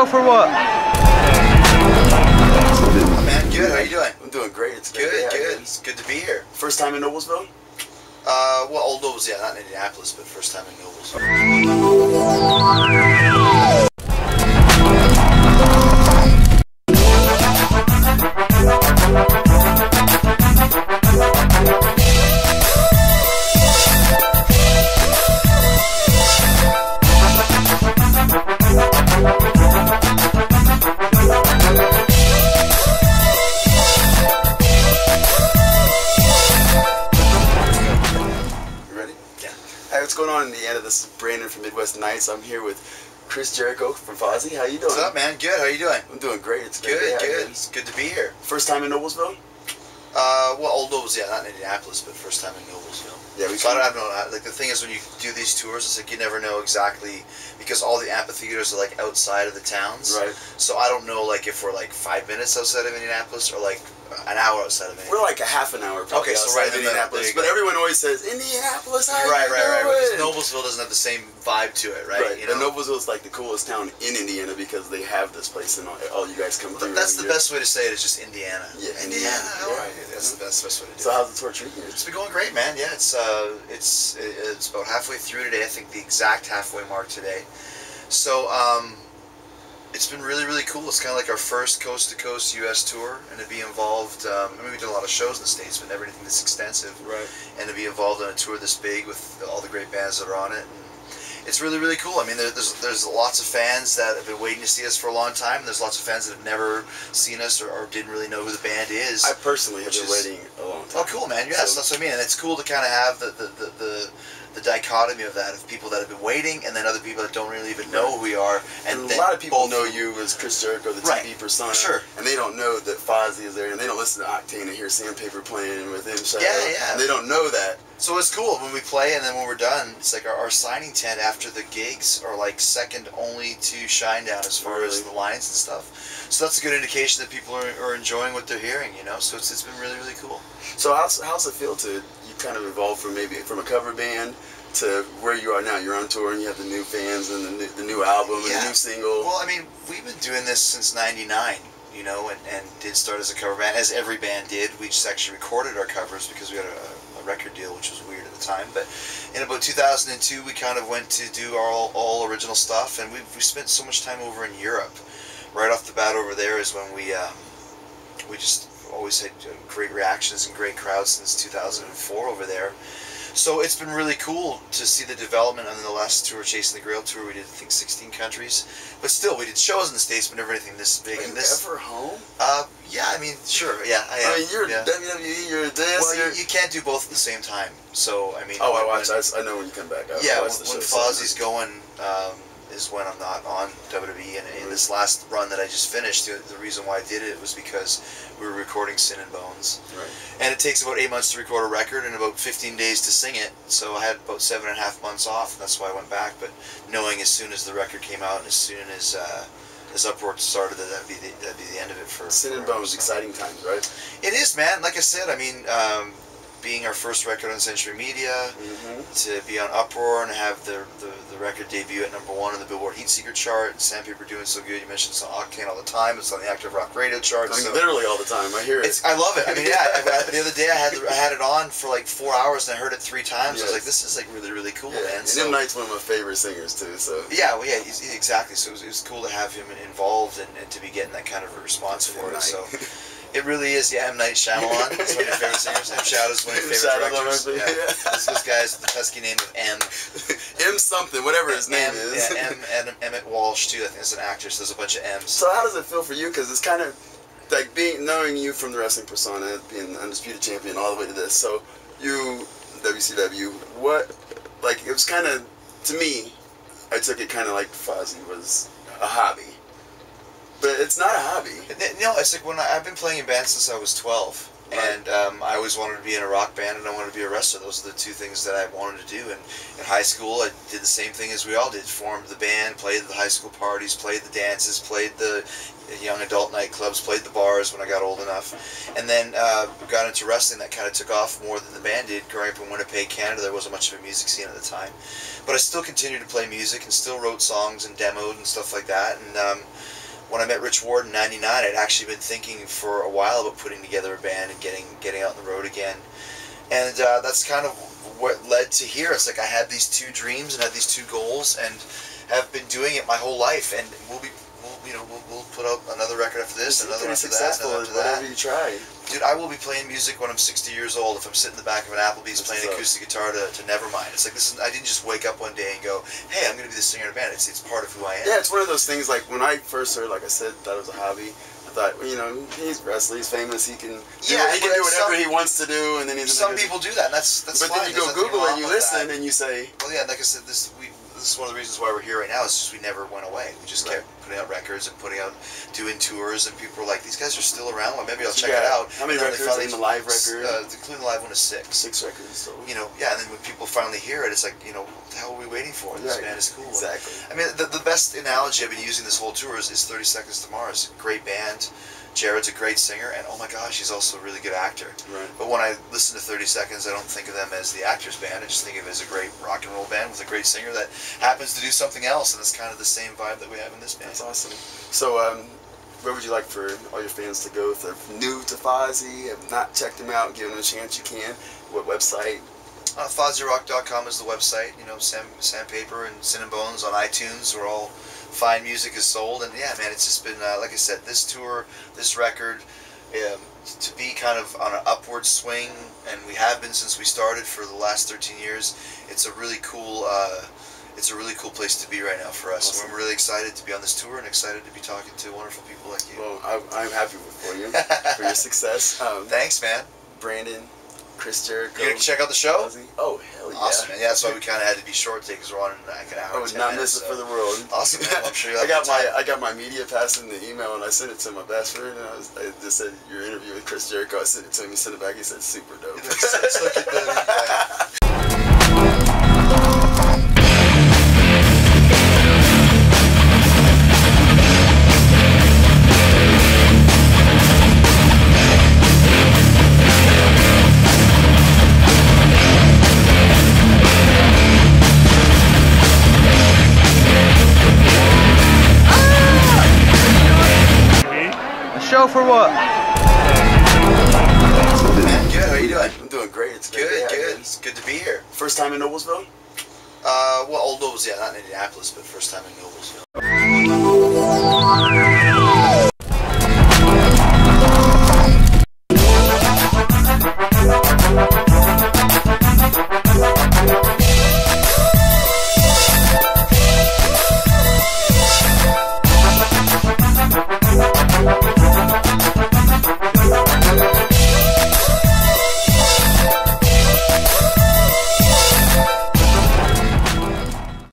Jericho for what? Oh, man, good. How you doing? I'm doing great. It's good. great. Good. It's good to be here. First time in Noblesville? Well, old Nobles, yeah, not in Indianapolis, but first time in Nobles. What's going on, Indiana? This is Brandon from Midwest Nights. I'm here with Jericho from Fozzy. How you doing? What's up, man? Good. How you doing? I'm doing great. It's good. Good. Good. It's good to be here. First time in Noblesville? Well, old Nobles, yeah, not in Indianapolis, but first time in Noblesville. Yeah, so I don't know. Like the thing is, when you do these tours, it's like you never know exactly because all the amphitheaters are like outside of the towns. Right. So I don't know, like if we're like 5 minutes outside of Indianapolis or like an hour outside of Indianapolis. We're like a half an hour. Okay, so right in Indianapolis, but everyone always says Indianapolis. Right. Because Noblesville doesn't have the same vibe to it, right? Right. You know? And Noblesville is like the coolest town in Indiana because they have this place and all you guys come through. That's the best way to say it. Is just Indiana. Yeah, Indiana. Yeah. Right. That's the best way to do it. So how's the tour treating you? It's been going great, man. Yeah, it's about halfway through today. I think the exact halfway mark today. So it's been really, really cool. It's kind of like our first coast-to-coast U.S. tour, and to be involved. I mean, we did a lot of shows in the States, but never anything this extensive. Right. And to be involved on a tour this big with all the great bands that are on it. It's really, really cool. I mean, there's lots of fans that have been waiting to see us for a long time. And there's lots of fans that have never seen us or didn't really know who the band is. I personally have been waiting a long time. Oh, cool, man. Yes, so, that's what I mean. And it's cool to kind of have the dichotomy of that, of people that have been waiting and then other people that don't really even know who we are. And a lot of people know you as Jericho, the TV persona. Sure. And they don't know that Fozzy is there, and they don't listen to Octane and hear Sandpaper playing with him. Yeah. And they don't know that. So it's cool when we play, and then when we're done, it's like our signing tent after the gigs are like second only to Shinedown as far as the lines and stuff. So that's a good indication that people are enjoying what they're hearing, you know. So it's been really, really cool. So how's it feel to you kind of evolve from a cover band to where you are now? You're on tour and you have the new fans and the new album and the new single. Well, I mean, we've been doing this since '99. You know, and did start as a cover band, as every band did. We just actually recorded our covers because we had a record deal, which was weird at the time. But in about 2002, we kind of went to do our all original stuff, and we spent so much time over in Europe. Right off the bat over there is when we just always had great reactions and great crowds since 2004 over there. So it's been really cool to see the development. On the last tour, Chasing the Grail tour, we did, I think, 16 countries. But still, we did shows in the States, but never anything this big. Are you ever home? Yeah, I mean, sure, yeah, I am. I mean, you're WWE, you're this. Well, you can't do both at the same time. So, I mean... Oh, I know when you come back. Yeah, when Fozzy's going... is when I'm not on WWE, and in this last run that I just finished, the reason why I did it was because we were recording Sin and Bones. Right. And it takes about 8 months to record a record and about 15 days to sing it, so I had about 7.5 months off, and that's why I went back, but knowing as soon as the record came out and as soon as Uproar started, that'd be the end of it for Sin and Bones, exciting times, right? It is, man. Like I said, I mean, being our first record on Century Media, to be on Uproar and have the record debut at #1 on the Billboard Heat Seeker chart, Sandpaper doing so good. You mentioned it's on Octane all the time. It's on the Active Rock Radio chart. I mean, literally all the time. I hear it. I love it. I mean, yeah. The other day I had it on for like 4 hours and I heard it 3 times. Yes. I was like, this is like really, really cool, man. And M. Night's one of my favorite singers too. So yeah, well, yeah, exactly. So it was cool to have him involved and to be getting that kind of a response for it. So. It really is, yeah. M. Night Shyamalan. That's one of your favorite singers. M. Shadow's one of your favorite directors. Yeah. This guy's the pesky name of M. M something, whatever his name is. Yeah, Emmett Walsh too. I think is an actor. So there's a bunch of M's. So how does it feel for you? Because it's kind of like knowing you from the wrestling persona, being the undisputed champion, all the way to this. So you, WCW, it was kind of, to me, I took it kind of like Fozzy was a hobby. But it's not a hobby. No, it's like when I've been playing in bands since I was 12, And I always wanted to be in a rock band, and I wanted to be a wrestler. Those are the two things that I wanted to do. And in high school, I did the same thing as we all did. Formed the band, played at the high school parties, played the dances, played the young adult nightclubs, played the bars when I got old enough. And then got into wrestling. That kind of took off more than the band did. Growing up in Winnipeg, Canada, there wasn't much of a music scene at the time. But I still continued to play music and still wrote songs and demoed and stuff like that. And when I met Rich Ward in '99, I'd actually been thinking for a while about putting together a band and getting out on the road again. And that's kind of what led to here. It's like I had these two dreams and had these two goals and have been doing it my whole life. And we'll put out another record after this, another after that, another after that. Whatever you try. Dude, I will be playing music when I'm 60 years old if I'm sitting in the back of an Applebee's playing acoustic guitar to Nevermind. It's like I didn't just wake up one day and go, hey, I'm going to be the singer in a band. It's part of who I am. Yeah, it's one of those things, like when I first heard, like I said, that was a hobby. I thought, well, you know, he's wrestling, he's famous, he can do whatever he wants to do, and then he's some people do that, and that's but fine. Then you go Google and you listen and you say, well, yeah, like I said, this is one of the reasons why we're here right now. Is just we never went away. We just kept putting out records and doing tours, and people were like, "These guys are still around. Well, maybe I'll check it out." How many records? In the live record? Including the live one is 6. 6 records. So. You know, yeah. And then when people finally hear it, it's like, you know, what the hell are we waiting for? This band is cool. Exactly. I mean, the best analogy I've been using this whole tour is 30 Seconds to Mars. Great band. Jared's a great singer, and oh my gosh, he's also a really good actor. Right. But when I listen to 30 Seconds, I don't think of them as the actors band. I just think of it as a great rock and roll band with a great singer that happens to do something else, and it's kind of the same vibe that we have in this band. That's awesome. So, where would you like for all your fans to go if they're new to Fozzy, have not checked him out, give him a chance you can? What website? FozzyRock.com is the website. You know, Sandpaper and Sin and Bones on iTunes are all fine music is sold. And yeah, man, it's just been, like I said, this tour, this record, to be kind of on an upward swing, and we have been since we started for the last 13 years. It's a really cool place to be right now for us. Awesome. So I'm really excited to be on this tour and excited to be talking to wonderful people like you. Well, I'm happy for you, for your success. Thanks, man. Brandon, Chris Jericho. You gonna check out the show? Oh, hell yeah. Awesome, man. Yeah, that's why we kind of had to be short today, because we're on like an hour. I would not miss it for the world. Awesome, man. Well, I'm sure I got my media pass in the email, and I sent it to my best friend, and I just said, your interview with Chris Jericho. I sent it to him, he sent it back, he said, super dope. Look at that. Show for what? Good. How you doing? I'm doing great. It's good. It's good to be here. First time in Noblesville? Well, Old Nobles, yeah, not in Indianapolis, but first time in Noblesville.